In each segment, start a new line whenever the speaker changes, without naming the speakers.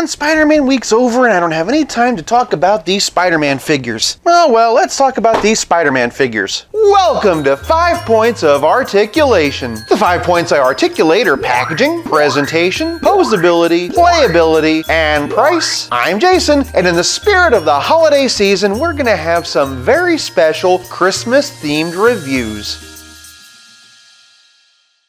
man, Spider-Man week's over and I don't have any time to talk about these Spider-Man figures. Oh well, let's talk about these Spider-Man figures. Welcome to 5 points of articulation. The 5 points I articulate are packaging, presentation, posability, playability, and price. I'm Jason, and in the spirit of the holiday season, we're gonna have some very special Christmas-themed reviews.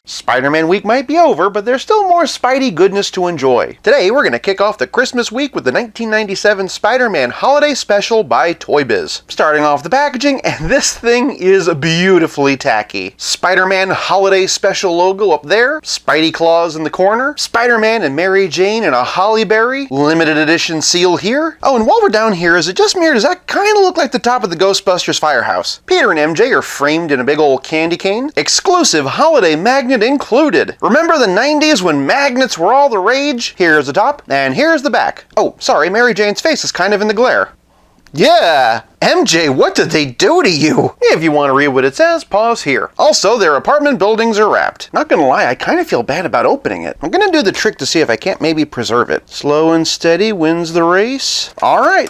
Spider-Man week might be over, but there's still more Spidey goodness to enjoy. Today, we're going to kick off the Christmas week with the 1997 Spider-Man Holiday Special by Toybiz. Starting off the packaging, and this thing is beautifully tacky. Spider-Man Holiday Special logo up there, Spidey claws in the corner, Spider-Man and Mary Jane in a holly berry, limited edition seal here. Oh, and while we're down here, is it just me or does that kind of look like the top of the Ghostbusters firehouse? Peter and MJ are framed in a big old candy cane. Exclusive holiday magnet included. Remember the 90s when magnets were all the rage? Here's the top, and here's the back. Oh, sorry, Mary Jane's face is kind of in the glare. Yeah! MJ, what did they do to you? If you want to read what it says, pause here. Also, their apartment buildings are wrapped. Not gonna lie, I kind of feel bad about opening it. I'm gonna do the trick to see if I can't maybe preserve it. Slow and steady wins the race. Alright.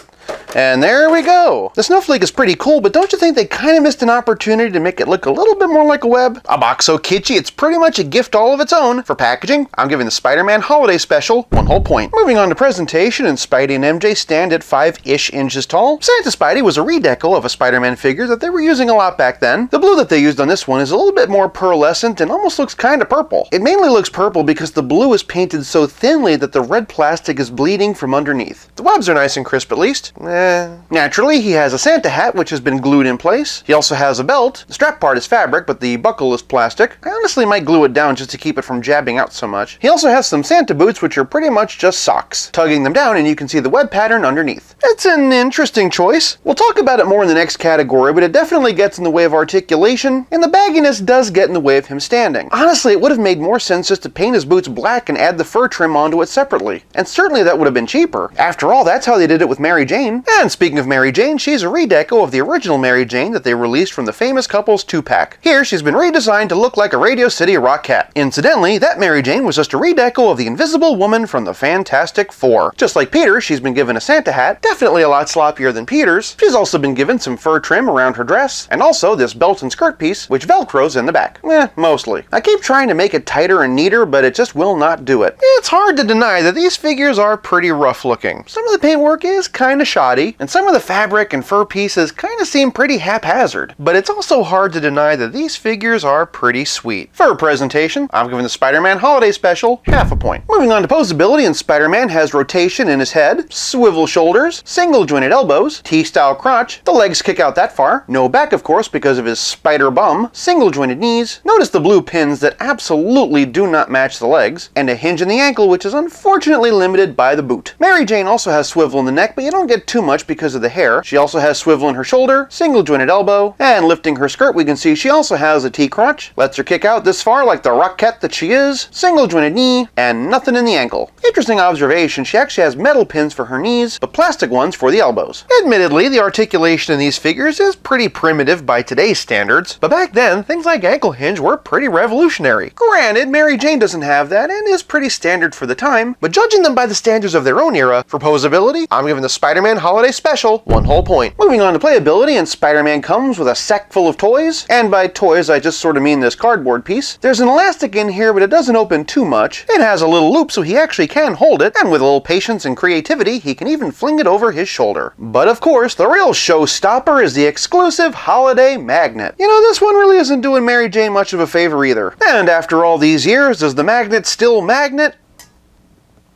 And there we go. The snowflake is pretty cool, but don't you think they kind of missed an opportunity to make it look a little bit more like a web? A box so kitschy, it's pretty much a gift all of its own. For packaging, I'm giving the Spider-Man Holiday Special 1 whole point. Moving on to presentation, and Spidey and MJ stand at 5-ish inches tall. Santa Spidey was a redeco of a Spider-Man figure that they were using a lot back then. The blue that they used on this one is a little bit more pearlescent and almost looks kind of purple. It mainly looks purple because the blue is painted so thinly that the red plastic is bleeding from underneath. The webs are nice and crisp at least. Naturally, he has a Santa hat, which has been glued in place. He also has a belt. The strap part is fabric, but the buckle is plastic. I honestly might glue it down just to keep it from jabbing out so much. He also has some Santa boots, which are pretty much just socks. Tugging them down, and you can see the web pattern underneath. It's an interesting choice. We'll talk about it more in the next category, but it definitely gets in the way of articulation, and the bagginess does get in the way of him standing. Honestly, it would have made more sense just to paint his boots black and add the fur trim onto it separately. And certainly that would have been cheaper. After all, that's how they did it with Mary Jane. And speaking of Mary Jane, she's a redeco of the original Mary Jane that they released from the Famous Couples 2-pack. Here, she's been redesigned to look like a Radio City Rockette. Incidentally, that Mary Jane was just a redeco of the Invisible Woman from the Fantastic Four. Just like Peter, she's been given a Santa hat, definitely a lot sloppier than Peter's. She's also been given some fur trim around her dress, and also this belt and skirt piece, which velcros in the back. Mostly. I keep trying to make it tighter and neater, but it just will not do it. It's hard to deny that these figures are pretty rough looking. Some of the paintwork is kinda shoddy, and some of the fabric and fur pieces kind of seem pretty haphazard, but it's also hard to deny that these figures are pretty sweet. For presentation, I'm giving the Spider-Man Holiday Special 1/2 point. Moving on to posability, and Spider-Man has rotation in his head, swivel shoulders, single jointed elbows, T-style crotch, the legs kick out that far, no back of course because of his spider bum, single jointed knees, notice the blue pins that absolutely do not match the legs, and a hinge in the ankle which is unfortunately limited by the boot. Mary Jane also has swivel in the neck, but you don't get too much because of the hair. She also has swivel in her shoulder, single jointed elbow, and lifting her skirt we can see she also has a T-crotch. Lets her kick out this far like the rockette that she is, single jointed knee, and nothing in the ankle. Interesting observation, she actually has metal pins for her knees, but plastic ones for the elbows. Admittedly, the articulation in these figures is pretty primitive by today's standards, but back then, things like ankle hinge were pretty revolutionary. Granted, Mary Jane doesn't have that and is pretty standard for the time, but judging them by the standards of their own era, for posability, I'm giving the Spider-Man Holiday Special 1 whole point. Moving on to playability, and Spider-Man comes with a sack full of toys, and by toys I just sort of mean this cardboard piece. There's an elastic in here, but it doesn't open too much. It has a little loop so he actually can hold it, and with a little patience and creativity, he can even fling it over his shoulder. But of course, the real showstopper is the exclusive holiday magnet. You know, this one really isn't doing Mary Jane much of a favor either. And after all these years, does the magnet still magnet?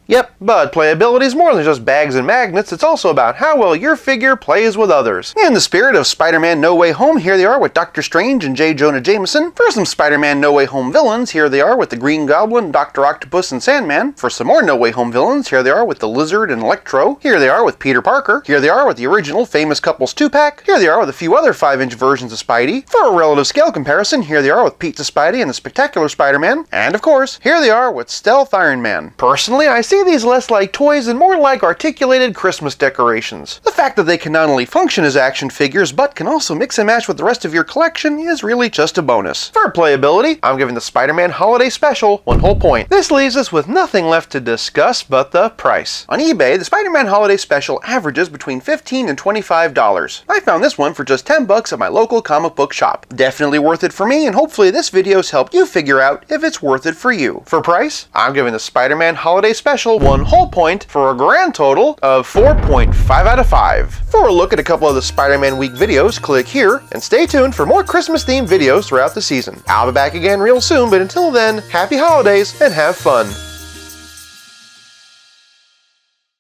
Yep, but playability is more than just bags and magnets, it's also about how well your figure plays with others. In the spirit of Spider-Man No Way Home, here they are with Dr. Strange and J. Jonah Jameson. For some Spider-Man No Way Home villains, here they are with the Green Goblin, Dr. Octopus, and Sandman. For some more No Way Home villains, here they are with the Lizard and Electro. Here they are with Peter Parker. Here they are with the original Famous Couples 2-pack. Here they are with a few other 5-inch versions of Spidey. For a relative scale comparison, here they are with Pizza Spidey and the Spectacular Spider-Man. And of course, here they are with Stealth Iron Man. Personally, I see see these less like toys and more like articulated Christmas decorations. The fact that they can not only function as action figures, but can also mix and match with the rest of your collection is really just a bonus. For playability, I'm giving the Spider-Man Holiday Special 1 whole point. This leaves us with nothing left to discuss but the price. On eBay, the Spider-Man Holiday Special averages between $15 and $25. I found this one for just $10 at my local comic book shop. Definitely worth it for me, and hopefully this video's helped you figure out if it's worth it for you. For price, I'm giving the Spider-Man Holiday Special 1 whole point for a grand total of 4.5 out of 5. For a look at a couple of the Spider-Man Week videos, click here, and stay tuned for more Christmas-themed videos throughout the season. I'll be back again real soon, but until then, happy holidays and have fun!